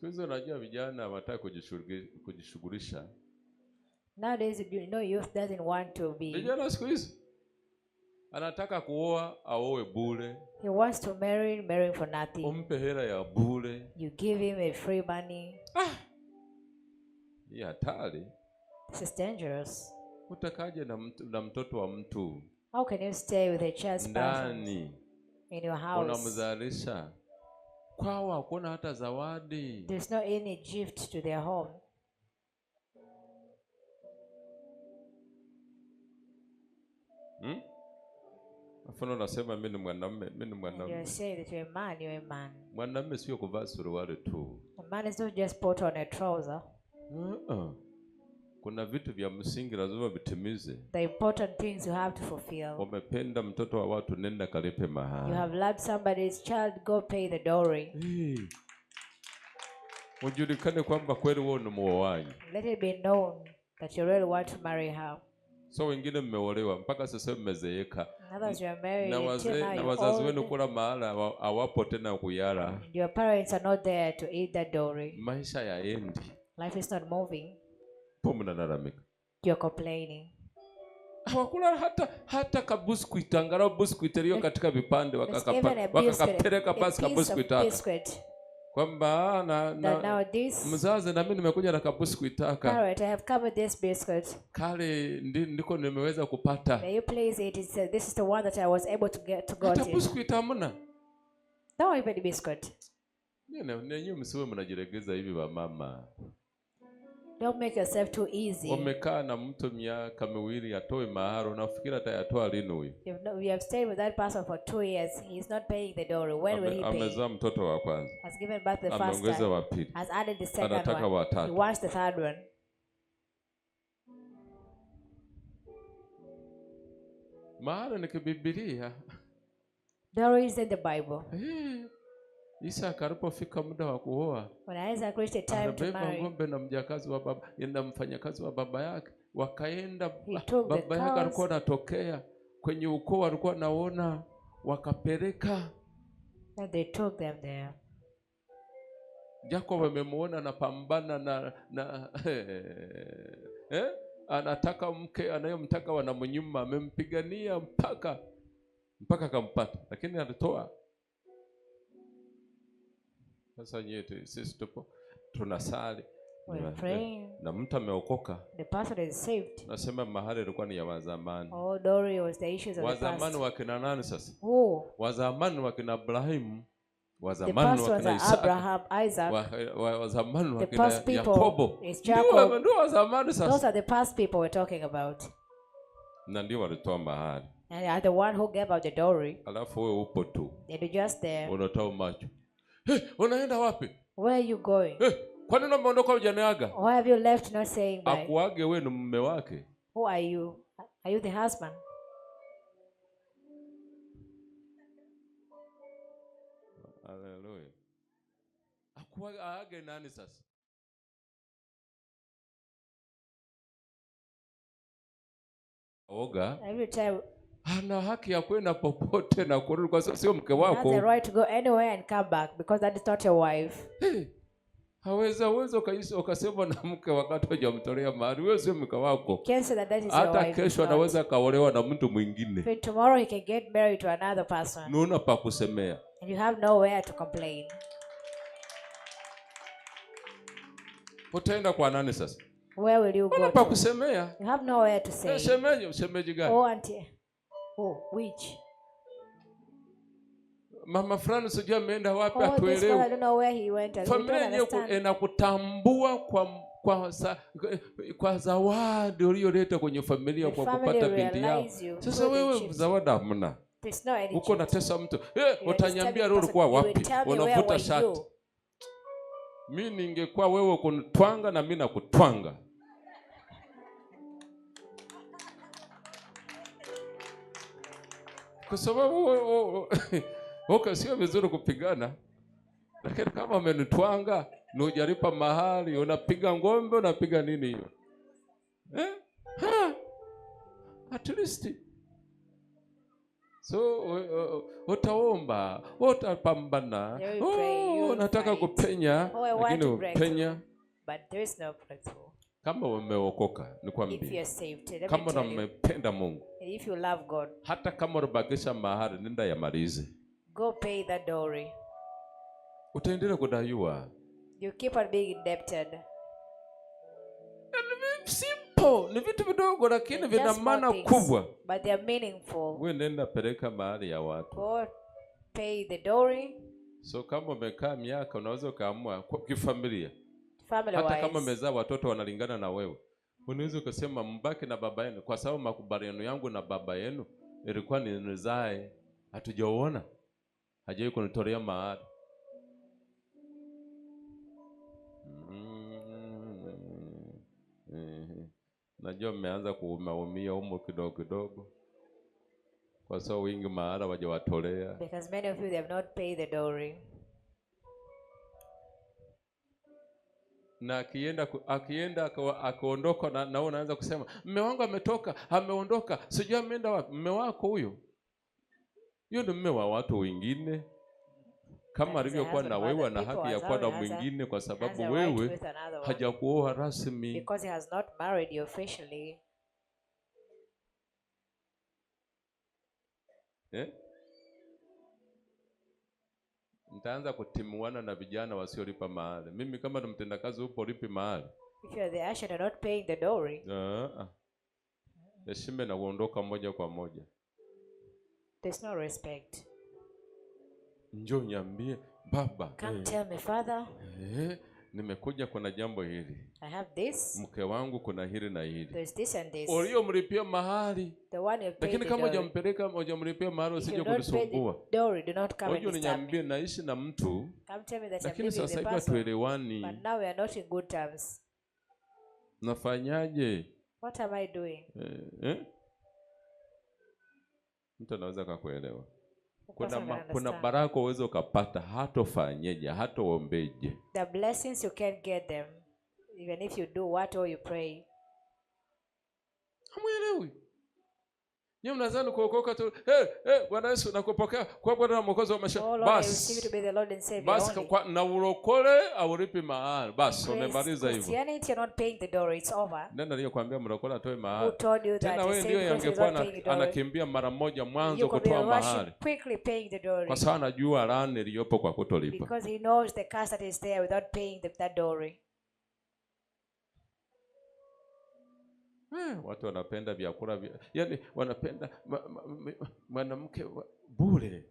Kwanza najua vijana hawataka kujishughulisha. Nowadays, youth doesn't want to be. Vijana siku hizi anataka kuoa, aoe bure. He wants to marry for nothing. Umpe hela ya bure. You give him a free money. Ni hatari. This is dangerous. Utakaje na mtoto wa mtu? How can you stay with a child's ndani in your house? Unamzalisha. Kwao hakuna hata zawadi. There's no any gift to their home. Mfano nasema mimi ni mwanamume, You say that you're a man. Mwanamume sio kuvaa suruali tu. A man is not just put on a trouser. Kuna vitu vya msingi lazima vitimize. The important things you have to fulfill. Umependa mtoto wa watu, nenda kalipe mahari. You have loved somebody's child, go pay the dowry. Ujulikane kwamba kweli wewe ni muoaji. Let it be known that you really want to marry her. So wengine mmeolewa mpaka sasa mmezeeka. Others you are married na wazazi wenu kula mahala hawapo tena kuyala. Your parents are not there to eat that dowry. Maisha yaendi. Life is not moving. Mnalalamika. You're complaining. Hawakula hata kabuskuit, angalau buskuit iliyo katika vipande wakakapeleka basi kabuskuit hata. Kwamba mzazi na mimi nimekuja na kabuskuit haka. Parrot, I have covered this biscuit. Kale ndiko nimeweza kupata. May you please eat it? This is the one that I was able to get to go to. Buskuit hamna. Don't even biscuit. Nenyewe msiwe mnajiregeza hivi wa mama. Don't make yourself too easy. Umekaa na mtu miaka miwili atoe mahari, unafikiri atayatoa lini huyu? You have stayed with that person for 2 years. He's not paying the dowry. When will he pay? Amezaa mtoto wa kwanza. Has given birth the first time. Ameongeza wa pili. Has added the second Anataka wa tatu. He wants the third one. Mahari ni Biblia. Dowry is in the Bible. Isaka alipofika muda wa kuoa, when Isaac reached the time to marry, ng'ombe na mjakazi wa baba, na mfanyakazi wa baba yake wakaenda. Baba yake alikuwa anatokea kwenye ukoo, alikuwa anaona, wakapeleka. And they took them there. Jacob amemuona anapambana na anataka mke anayemtaka, wanamnyima, amempigania mpaka kampata, lakini alitoa. Sasa nyetu sisi tupo tunasali na mtu ameokoka. The person is saved. Nasema mahali ilikuwa ni ya wazamani. Oh, dowry was the issues of the past. Wazamani wakina nani sasa? Wazamani wakina Abraham, wazamani wakina Isaac, wazamani wakina Yakobo. Ndio wazamani sasa. Those are the past people we're talking about. Na ndio walitoa mahali. And they are the one who gave out the dowry. Alafu wewe upo tu. And you're just there. Unatoa macho. Unaenda wapi? Where are you going? Kwa nini umeondoka hujaniaga? Why have you left not saying bye? Akuage wewe ni mume wake. Who are you? Are you the husband? Hallelujah. Akuage nani sasa? Oga. Every time ana haki ya kwenda popote na kurudi, kwa sababu sio mke wako. He has the right to go anywhere and come back because that is not your wife. Haweza ukasema na mke wakati hujamtolea mahari, wewe sio mke wako. Hata kesho anaweza kaolewa na mtu mwingine. Tomorrow he can get married to another person. Nuna pa kusemea. And you have nowhere to complain. Utaenda kwa nani sasa? Where will you go? Nuna pa kusemea. You have nowhere to say. Shemeji gani? Oh, auntie. Oh, which? Mama fulani sijui ameenda wapi, atuelewe. I don't know where he went. Familia yenyewe inakutambua kwa zawadi uliyoleta kwenye familia kwa kupata binti yao. Sasa wewe zawadi hamna. Uko natesa mtu. Utaniambia leo ulikuwa wapi? Unavuta shati. Mimi ningekuwa wewe kunitwanga na mimi nakutwanga. Kwa sababu sio vizuri kupigana. Lakini kama umenitwanga, unajaripa mahali, unapiga ngombe, unapiga nini hiyo? At least So utaomba, utapambana, nataka kupenya, lakini upenya. But there is no breakthrough. Kama umeokoka nikwambie, kama unampenda Mungu, if you love God, hata kama unabagisha mahali, nenda yamalize. Go pay the dowry. Utaendelea kudaiwa. You keep on being indebted. Simple, ni vitu vidogo lakini vina maana kubwa. But they are meaningful. Wewe nenda peleka mahali ya watu. Go pay the dowry. So kama umekaa miaka, unaweza kaamua kifamilia. Family hata wise, kama mezaa watoto wanalingana na wewe, unaweza kusema mbaki na baba yenu, kwa sababu makubaliano yangu na baba yenu ilikuwa ni nizae, hatujaona, hajai kunitolea mahali. Najua mmeanza kuumaumia humo kidogo kidogo, kwa sababu wingi mahali hawajawatolea. Because many of you they have not paid the dowry. Na akienda akaondoka, na unaanza kusema mume wangu ameondoka, sijui ameenda wapi. Mume wako huyo ni mume wa watu wengine, kama alivyokuwa na wewe, na haki ya kuwa na mwingine, kwa sababu wewe hajakuoa rasmi. Because he has not married you officially. Nitaanza kutimuana na vijana wasiolipa mahali. Mimi kama ni mtendakazi upo lipi mahali? If you are the usher and not paying the dowry. Heshima na kuondoka moja kwa moja. There's no respect. Njoo niambie baba. Come tell me father. Nimekuja kuna jambo hili. I have this. Mke wangu kuna hili na hili. There's this and this. Ulio mlipia mahali. The one you paid. Lakini kama hujamlipia mahali, usije kunisumbua. Dowry, do not come and disturb me. Niambie naishi na mtu. Come tell me that lakini sasa hivi hatuelewani. But now we are not in good terms. Nafanyaje? What am I doing? Mtu anaweza kukuelewa. Kuna baraka uwezo ukapata, hatofanyeje, hatoombeje. The blessings you can't get them even if you do what or you pray. Hamuelewi. Nyinyi mnazani kuokoka tu, Bwana Yesu nakupokea kwa Bwana na Mwokozi wa maisha. Basi na ulokole aulipi mahali. Basi umemaliza hivyo. Christianity, you're not paying the dowry, it's over. Nani aliyekwambia mlokole atoe mahali? Who told you that? Tena wewe ndio yangekuwa anakimbia mara moja mwanzo kutoa mahali. Kwa sababu anajua laana iliyopo kwa kutolipa. Because he knows the curse that is there without paying that dowry. Watu wanapenda vyakula yaani wanapenda mwanamke bure.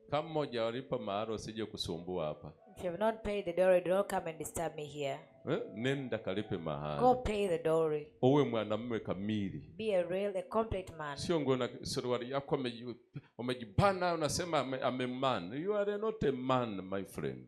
Kama mmoja walipa mahari, usije kusumbua hapa. If you have not paid the dowry, do not come and disturb me here. Nenda kalipe mahari. Go pay the dowry. Uwe mwanamume kamili. Be a complete man. Sio ngona suruali yako umejibana unasema I'm a man. You are not a man, my friend.